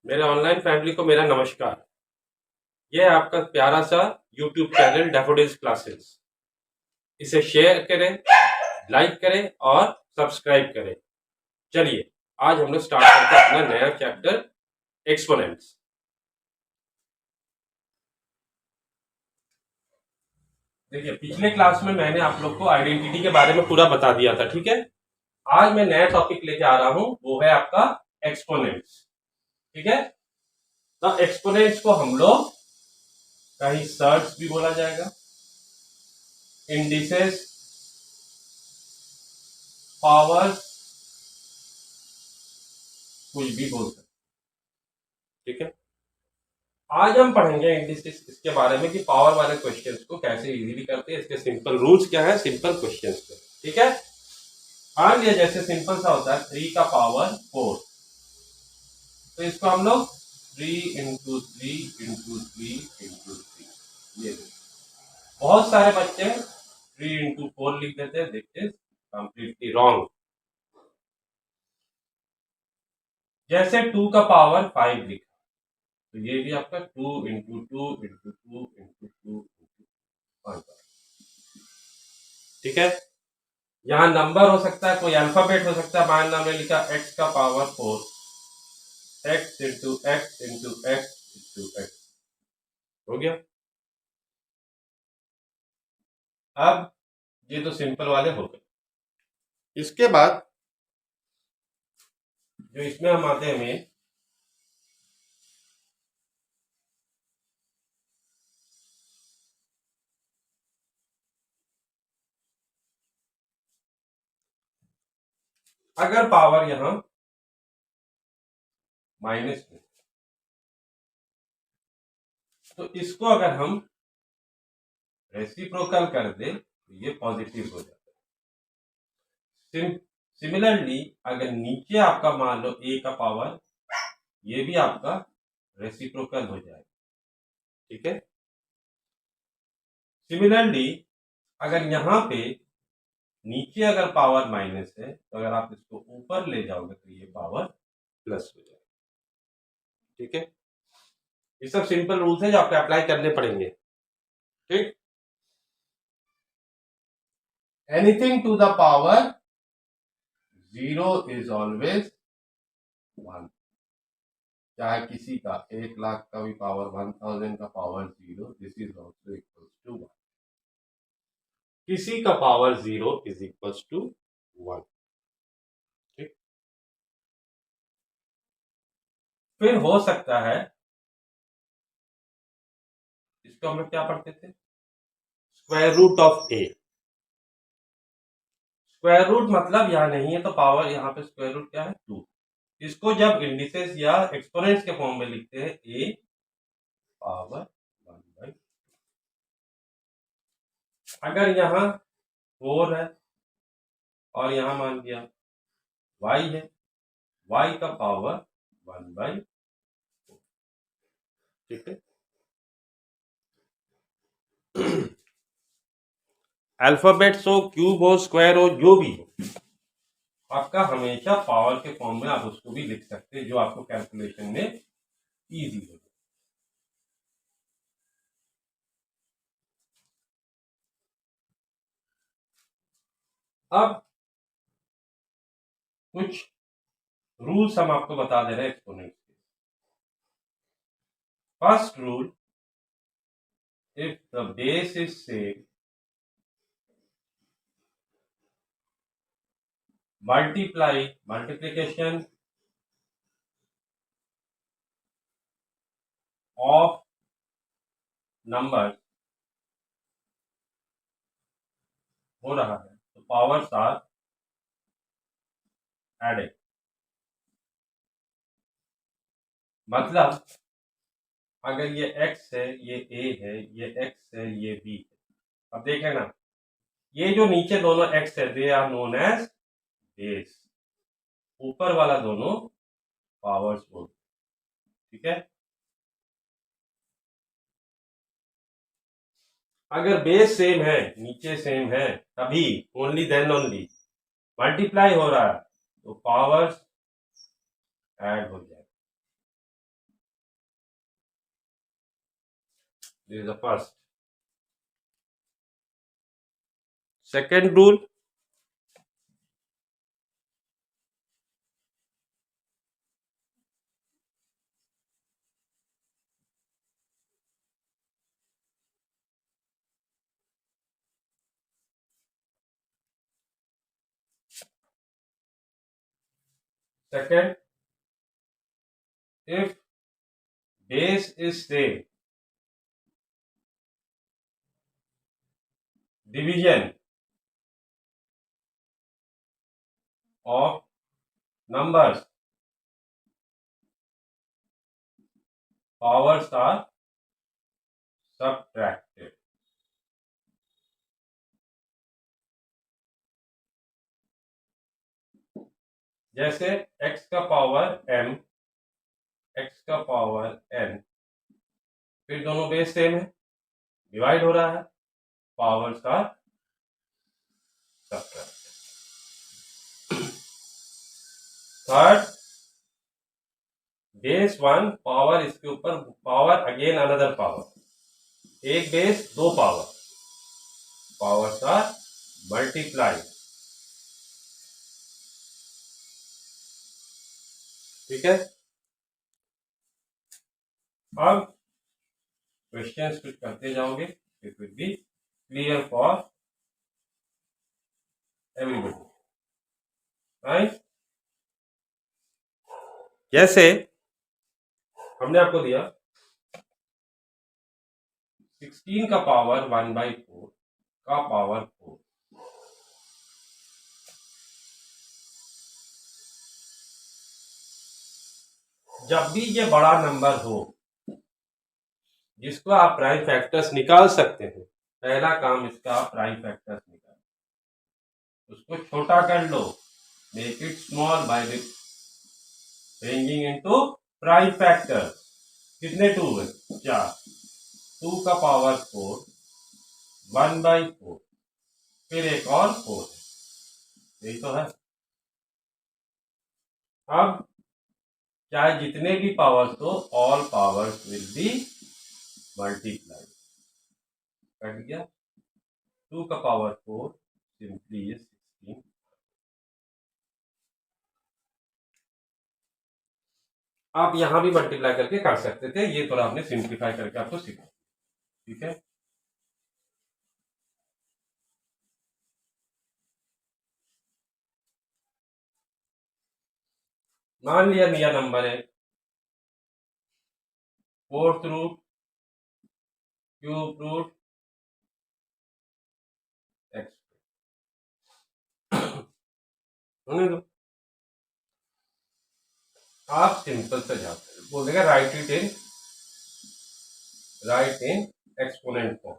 मेरे online family को मेरा नमस्कार। ये है आपका प्यारा सा यूट्यूब चैनल डैफोडिल्स क्लासेस। इसे शेयर करें, लाइक करें और सब्सक्राइब करें। चलिए आज हम लोग स्टार्ट करते हैं अपना नया चैप्टर एक्सपोनेंट्स। देखिए पिछले क्लास में मैंने आप लोग को आइडेंटिटी के बारे में पूरा बता दिया था, ठीक है। आज मैं नया टॉपिक लेके आ रहा हूं, वो है आपका एक्सपोनेंट्स, ठीक है। तो एक्सपोनेंट्स को हम लोग कहीं सर्ट्स भी बोला जाएगा, इंडिसेस, पावर्स, कुछ भी बोल सकते, ठीक है। आज हम पढ़ेंगे इंडिसेस इसके बारे में कि पावर वाले क्वेश्चंस को कैसे इजीली करते हैं, इसके सिंपल रूल्स क्या है सिंपल क्वेश्चंस के, ठीक है। मान लिया जैसे सिंपल सा होता है 3 का पावर 4, तो इसको हम लोग 3 इंटू 3 इंटू 3 इंटू 3, ये बहुत सारे बच्चे 3 इंटू 4 लिख देते हैं, दिस इज कंप्लीटली रॉन्ग। जैसे 2 का पावर 5 लिखा, तो ये भी आपका 2 इंटू 2 इंटू 2 इंटू 2 इंटू 5, ठीक है। यहाँ नंबर हो सकता है, कोई अल्फाबेट हो सकता है। मान लो हमने लिखा x का power 4, x into x into x into x, हो गया। अब ये तो सिंपल वाले हो गए। इसके बाद जो इसमें हम आते हैं मेन, अगर पावर यहां माइनस में, तो इसको अगर हम रेसिप्रोकल कर दे तो ये पॉजिटिव हो जाता है। सिमिलरली अगर नीचे आपका मान लो a का पावर, ये भी आपका रेसिप्रोकल हो जाएगा, ठीक है। सिमिलरली अगर यहाँ पे नीचे अगर पावर माइनस है, तो अगर आप इसको ऊपर ले जाओगे तो ये पावर प्लस हो जाएगा, ठीक है। ये सब सिंपल रूल्स है जो आपको अप्लाई करने पड़ेंगे, ठीक। Anything to the power 0 is always 1। चाहे किसी का 1,00,000 का भी पावर 1000 का power 0, this is also equal to 1। किसी का पावर 0 इज इक्वल टू 1, ठीक। फिर हो सकता है, इसको हम लोग क्या पढ़ते थे, square root of a. Square root मतलब यहाँ नहीं है तो पावर, यहाँ पे स्क्वायर रूट क्या है 2। इसको जब इंडिसेस या एक्सपोनेंट्स के फॉर्म में लिखते हैं ए पावर 1/, अगर यहाँ 4 है और यहाँ मान लिया y है, y का पावर 1/4, ठीक है। अल्फाबेट्स हो, क्यूब हो, स्क्वायर हो, जो भी हो, आपका हमेशा पावर के फॉर्म में आप उसको भी लिख सकते हैं, जो आपको कैलकुलेशन में इजी हो। अब कुछ रूल्स हम आपको बता दे रहे हैं एक्सपोनेंट्स के। First rule, if the base is same, multiplication of number हो रहा है तो पावर्स आर एडेड। मतलब अगर ये x है, ये a है, ये x है, ये b है। अब देखें ना, ये जो नीचे दोनों x है, they are known as base. ऊपर वाला दोनों पावर्स बोलते, ठीक है। अगर बेस सेम है, नीचे सेम है, तभी ओनली देन ओनली मल्टीप्लाई हो रहा है तो पावर्स ऐड हो जाए, this is the first. Second rule, second, if base is same, division of numbers, powers are subtracted. जैसे x का पावर m, x का पावर n, फिर दोनों बेस सेम है, डिवाइड हो रहा है, पावर्स का सबट्रैक्टेड. थर्ड, बेस 1 पावर इसके ऊपर पावर अगेन अनदर पावर, एक बेस दो पावर, पावर्स का मल्टीप्लाई. ठीक है. अब क्वेश्चंस कुछ करते जाओगे, it will be clear for everybody, right. जैसे हमने आपको दिया 16 का पावर 1/4 का पावर 4. जब भी ये बड़ा नंबर हो जिसको आप प्राइम फैक्टर्स निकाल सकते हैं, पहला काम इसका प्राइम फैक्टर्स निकाल, उसको छोटा कर लो, make it small by bringing into prime factor. कितने 2 है? 4. 2 का पावर 4, 1/4, फिर एक और 4 है, यही तो है. अब चाहे जितने भी पावर्स हो, all powers will B multiply. Cut गया. 2 का पावर 4 सिंपली 16. आप यहां भी मल्टीप्लाई करके कर सकते थे, ये थोड़ा आपने सिंप्लीफाई करके आपको सिखा. ठीक है. मान लिया नंबर है 4th root cube root x. होने दो. आप सिंपल से जाते हैं, बोलेगा राइट इन एक्सपोनेंट फॉर्म.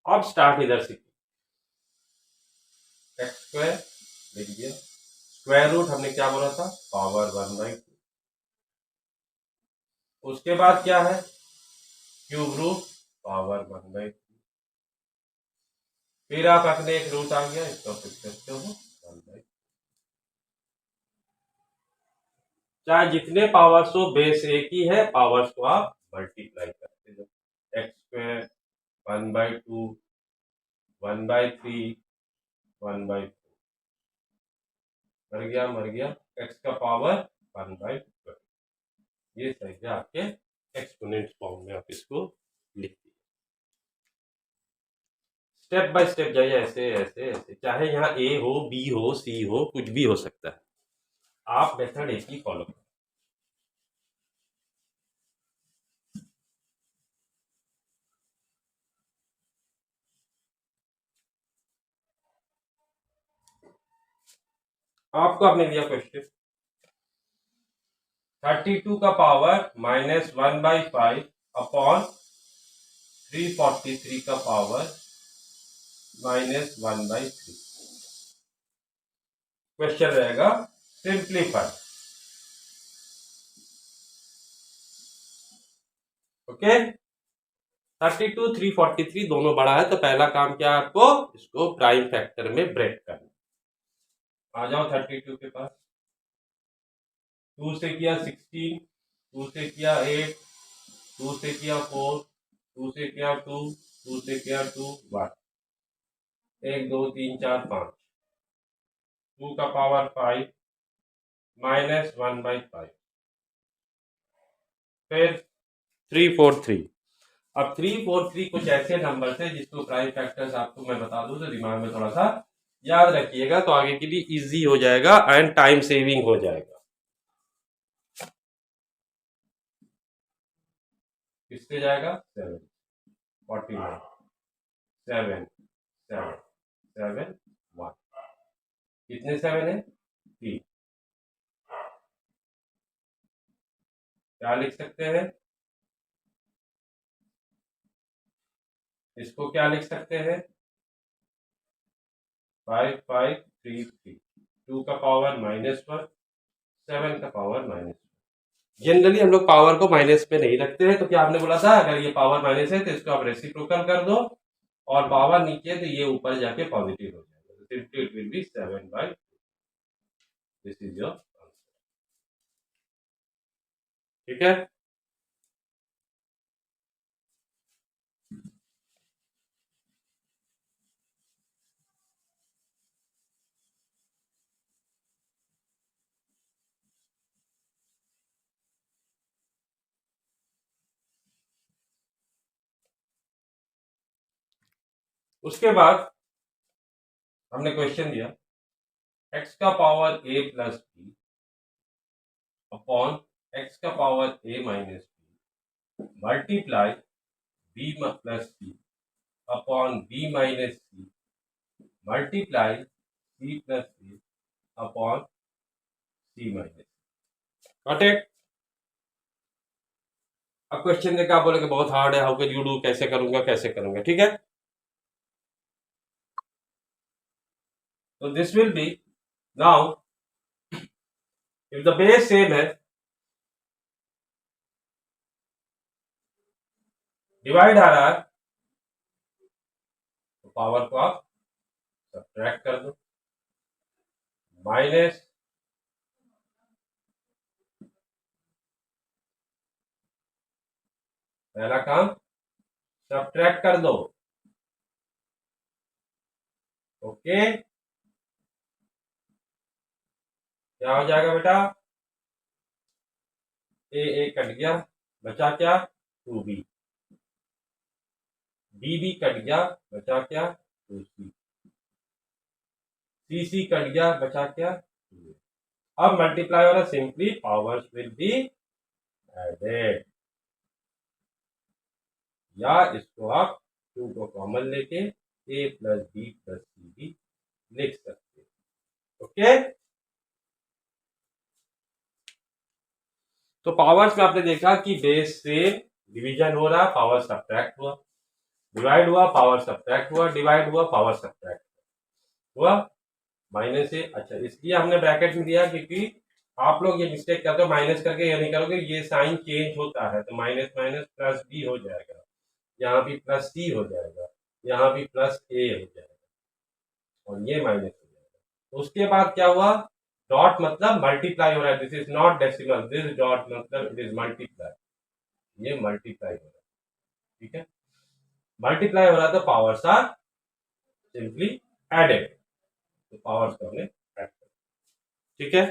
अब स्टार्ट इधर से, एक्स स्क्वायर लिख दिया, स्क्वायर रूट हमने क्या बोला था, पावर 1/2. उसके बाद क्या है, क्यूब रूट पावर 1/2. फिर आप अपने एक रूट आ गया, इसको फिक्स करते हो 1/2. चाहे जितने पावर्स हो, बेस एक ही है, पावर्स को आप मल्टीप्लाई करते हो. X square 1/2, 1/3, 1/4. मर गया. एक्स का पावर 1/12. ये सही है आपके एक्सपोनेंट फॉर्म में, आप इसको लिख दिए. स्टेप बाय स्टेप जाइए, ऐसे ऐसे ऐसे, चाहे यहाँ ए हो, बी हो, सी हो, कुछ भी हो सकता है, आप मेथड एक ही फॉलो करें. आपको आपने दिया क्वेश्चन 32 का पावर -1/5 अपॉन 343 का पावर -1/3. क्वेश्चन रहेगा सिंप्लीफाई. ओके. 32, 343 दोनों बड़ा है, तो पहला काम क्या है आपको, इसको प्राइम फैक्टर में ब्रेक करना. आ जाओ 32 के पास. 2 से किया 16, 2 से किया 8, 2 से किया 4, 2 से किया 2, 2 से किया 2, 1, 1 2 3 4 5, 2 का पावर 5 माइनस 1/5, फिर 343। अब 343 कुछ ऐसे नंबर थे जिसको प्राइम फैक्टर्स आपको मैं बता दूं तो दिमाग में थोड़ा सा याद रखिएगा, तो आगे के लिए इजी हो जाएगा एंड टाइम सेविंग हो जाएगा। किससे जाएगा? 7, 49, 7, 7, 7, 1। कितने 7 है? 3। क्या लिख सकते हैं इसको? क्या लिख सकते हैं? 5 5 3 3, 2 का पावर -1, 7 का पावर -1। जनरली हम लोग पावर को माइनस में नहीं रखते हैं, तो क्या आपने बोला था अगर ये पावर माइनस है तो इसको आप रेसिप्रोकल कर दो, और पावर नीचे है तो ये ऊपर जाके पॉजिटिव हो जाएगा, तो simply it will be 7/2। This is your answer. ठीक है। उसके बाद हमने क्वेश्चन दिया x का power a plus b upon x का power a minus b multiply b plus c upon b minus c multiply c plus c upon c minus. Got it? अब question देखा, आप बोलेंगे बहुत हार्ड है, how can you do, कैसे करूंगा कैसे करूंगा। ठीक है, तो this will be now if the base same है, डिवाइड आ रहा है, तो पावर को आप सब्ट्रैक्ट कर दो, माइनस पहला काम सब्ट्रैक्ट कर दो। ओके, क्या हो जाएगा बेटा? ए कट गया, बचा क्या? 2b, b कट गया, बचा क्या? 2c, सी कट गया, बचा क्या? 2a। अब मल्टीप्लाई हो रहा, simply powers will be added, या इसको आप 2 को कॉमन लेके a plus b plus c भी लिख सकते हैं। ओके, तो पावर्स में आपने देखा कि बेस से डिवीजन हो रहा, पावर सब्ट्रैक्ट हुआ, डिवाइड हुआ, पावर सब्ट्रैक्ट हुआ, डिवाइड हुआ, पावर सब्ट्रैक्ट हुआ, माइनस से। अच्छा, इसलिए हमने ब्रैकेट में दिया क्योंकि आप लोग ये मिस्टेक करते हो, माइनस करके ये नहीं करोगे, ये साइन चेंज होता है, तो माइनस माइनस प्लस बी हो जाएगा, यहाँ भी प्लस सी हो जाएगा, यहाँ भी प्लस ए हो जाएगा, और ये माइनस हो जाएगा। तो उसके बाद क्या हुआ? डॉट मतलब मल्टीप्लाई हो रहा है, this is not decimal, this dot मतलब इट इज मल्टीप्लाई, ये मल्टीप्लाई हो रहा है। ठीक है, मल्टीप्लाई हो रहा था, पावर्स आर सिंपली एडेड, तो पावर्स को हमने ऐड कर। ठीक है,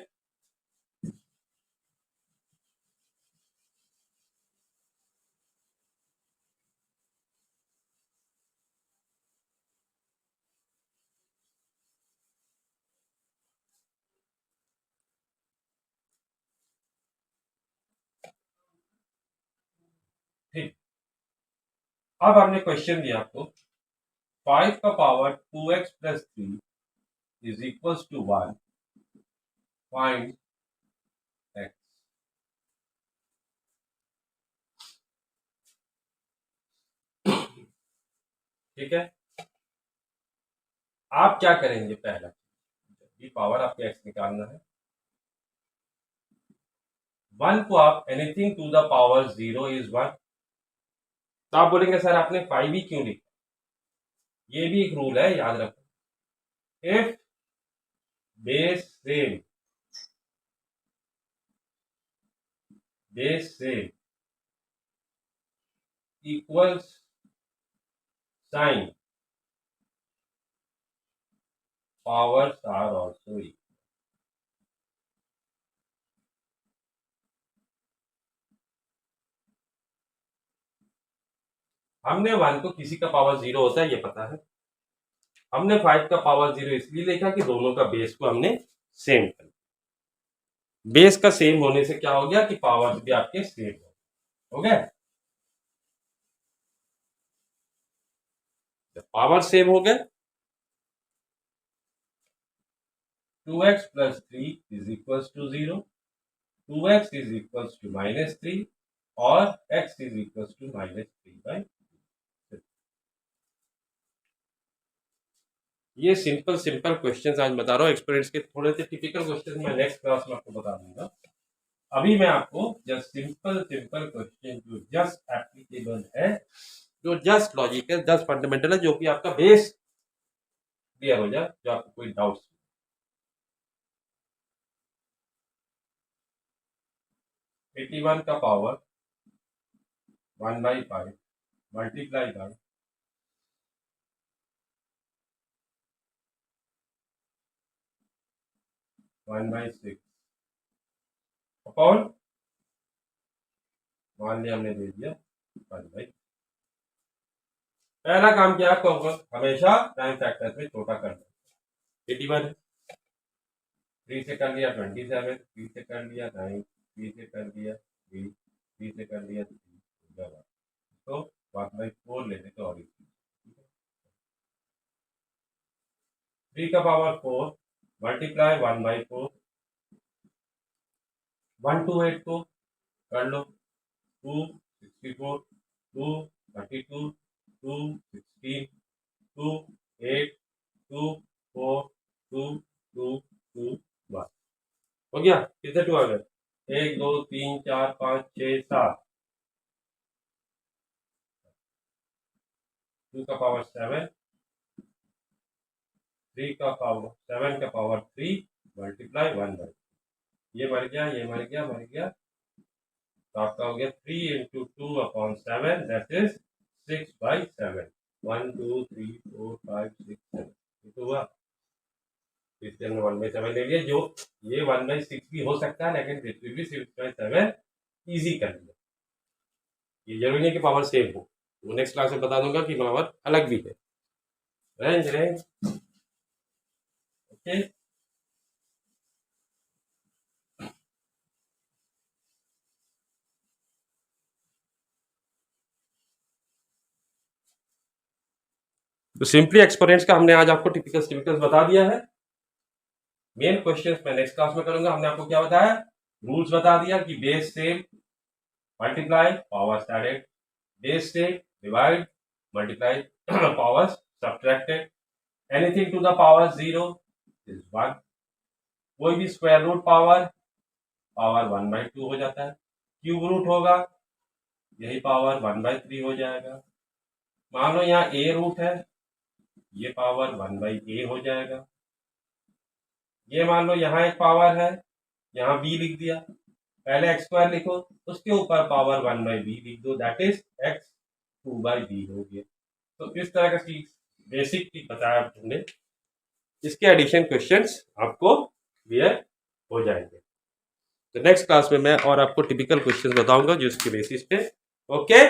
ठीक। अब हमने क्वेश्चन दिया आपको 5 का power 2x plus 3 is equals to 1, find x। ठीक है, आप क्या करेंगे? पहला, जब भी पावर आपको x निकालना है, 1 को आप anything to the power 0 is 1, तो आप बोलेंगे सर आपने 5 ही क्यों लिखा? ये भी एक रूल है, याद रखो, if base same base same equals sign powers are also equal. हमने 1 को किसी का पावर 0 होता है ये पता है, हमने 5 का पावर 0 इसलिए लिखा कि दोनों का बेस को हमने सेम कर दिया। बेस का सेम होने से क्या हो गया कि पावर भी आपके सेम हो गए। पावर सेम हो गए, 2x plus 3 is equals to 0, 2x is equals to -3 और x is equals to -3/2। ये सिंपल क्वेश्चंस आज बता रहा हूँ। एक्सपेरिमेंट्स के थोड़े से टिपिकल क्वेश्चंस मैं नेक्स्ट क्लास में आपको बता दूंगा। अभी मैं आपको जस्ट सिंपल क्वेश्चन जो जस्ट एप्लीकेबल है, जो जस्ट लॉजिकल, जस्ट फंडामेंटल है, जो कि आपका बेस क्लियर हो जाए, जो आपको कोई डाउट्स 81 का पावर 1/5 मल्टीप्लाई बाय 1/6 अपॉन, मान लिया हमने दे दिया 1/। पहला काम क्या आपको हमेशा प्राइम फैक्टर्स में छोटा करना। 81 3 से कर लिया 27, 3 से कर लिया 9, 3 से कर दिया 3, 3 से कर लिया 3, तो 1/4 लेने तो और 3 का पावर 4 मल्टीप्लाई 1/4, 1 to 8 को कर लो, 2 64, 2 32, 2 16, 2 8, 2 4, 2 2 2 1 हो गया। कितने 2 आ गए? 1 2 3 4 5 6 7, 2 का पावर 7, 3 का पावर 7 का पावर 3 मल्टीप्लाई 1/, ये मर गया, ये मर गया, मर गया, तो आपका हो गया 3 into 2/7 दैट इज 6/7। 1 2 3 4 5 6 7 ये तो हुआ। इससे हमने 1/7 ले लिया, जो ये 1/6 भी हो सकता है, लेकिन दिस विल बी 6/7 इजी कर लिया। ये जरूरी नहीं कि पावर सेम हो, वो नेक्स्ट क्लास में बता दूंगा कि पावर अलग भी है। Range okay. तो सिंपली एक्सपोनेंट्स का हमने आज आपको टिपिकल्स बता दिया है। मेन क्वेश्चंस मैं नेक्स्ट क्लास में करूंगा। हमने आपको क्या बताया, रूल्स बता दिया कि base same multiply powers added, base same divide multiply powers subtracted, anything to the power 0 is 1, कोई भी स्क्वायर रूट पावर 1/2 हो जाता है, क्यूब रूट होगा यही पावर 1/3 हो जाएगा। मान लो यहाँ ए रूट है, ये पावर 1/a हो जाएगा। ये मान लो यहाँ एक पावर है, यहाँ b लिख दिया, पहले x² लिखो, उसके ऊपर पावर 1/b लिख दो, दैट इज x 2/b हो गया। तो इस तरह का चीज बेसिक बताया हमने, इसके एडिशन क्वेश्चंस आपको क्लियर हो जाएंगे। तो नेक्स्ट क्लास में मैं और आपको टिपिकल क्वेश्चंस बताऊंगा जो इसके बेसिस पे। Okay,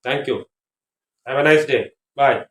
thank you, have a nice day, bye.